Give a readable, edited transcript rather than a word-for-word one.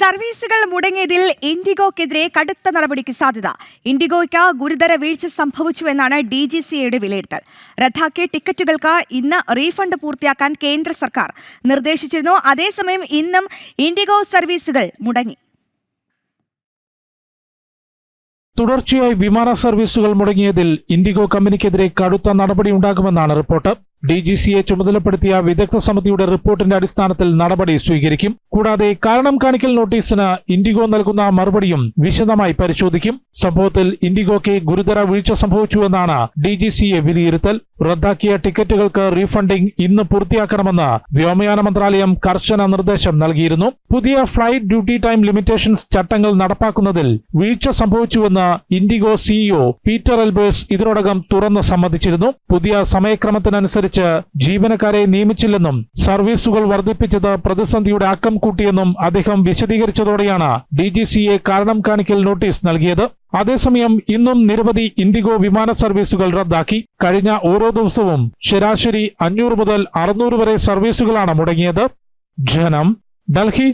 സർവീസുകൾ മുടങ്ങിയതിൽ ഇൻഡിഗോക്കെതിരെ കടുത്ത നടപടിക്ക് സാധ്യത. ഇൻഡിഗോയ്ക്ക് ഗുരുതര വീഴ്ച സംഭവിച്ചുവെന്നാണ് DGCAയുടെ വിലയിരുത്തൽ. റദ്ദാക്കിയ ടിക്കറ്റുകൾക്ക് ഇന്ന് റീഫണ്ട് പൂർത്തിയാക്കാൻ കേന്ദ്ര സർക്കാർ നിർദ്ദേശിച്ചിരുന്നു. അതേസമയം ഇന്നും ഇൻഡിഗോ സർവീസുകൾ മുടങ്ങി. തുടർച്ചയായി വിമാന സർവീസുകൾ മുടങ്ങിയതിൽ ഇൻഡിഗോ കമ്പനിക്കെതിരെ കടുത്ത നടപടിയുണ്ടാകുമെന്നാണ് റിപ്പോർട്ട്. DGCA ചുമതലപ്പെടുത്തിയ വിദഗ്ധ സമിതിയുടെ റിപ്പോർട്ടിന്റെ അടിസ്ഥാനത്തിൽ നടപടി സ്വീകരിക്കും. കൂടാതെ കാരണം കാണിക്കൽ നോട്ടീസിന് ഇൻഡിഗോ നൽകുന്ന മറുപടിയും വിശദമായി പരിശോധിക്കും. സംഭവത്തിൽ ഇൻഡിഗോയ്ക്ക് ഗുരുതര വീഴ്ച സംഭവിച്ചുവെന്നാണ് DGCA വിലയിരുത്തൽ. റദ്ദാക്കിയ ടിക്കറ്റുകൾക്ക് റീഫണ്ടിംഗ് ഇന്ന് പൂർത്തിയാക്കണമെന്ന് വ്യോമയാന മന്ത്രാലയം കർശന നിർദ്ദേശം നൽകിയിരുന്നു. പുതിയ ഫ്ലൈറ്റ് ഡ്യൂട്ടി ടൈം ലിമിറ്റേഷൻസ് ചട്ടങ്ങൾ നടപ്പാക്കുന്നതിൽ വീഴ്ച സംഭവിച്ചുവെന്ന് ഇൻഡിഗോ CEO പീറ്റർ എൽബേഴ്സ് ഇതിനോടകം തുറന്ന് സമ്മതിച്ചിരുന്നു. പുതിയ സമയക്രമത്തിനനുസരിച്ച് ജീവനക്കാരെ നിയമിച്ചില്ലെന്നും സർവീസുകൾ വർദ്ധിപ്പിച്ചത് പ്രതിസന്ധിയുടെ അക്കം കൂട്ടിയെന്നും അദ്ദേഹം വിശദീകരിച്ചതോടെയാണ് DGCA കാരണം കാണിക്കൽ നോട്ടീസ് നൽകിയത്. അതേസമയം ഇന്നും നിരവധി ഇൻഡിഗോ വിമാന സർവീസുകൾ റദ്ദാക്കി. കഴിഞ്ഞ ഓരോ ദിവസവും ശരാശരി 500 മുതൽ 600 വരെ സർവീസുകളാണ് മുടങ്ങിയത്. ജനം, ഡൽഹി.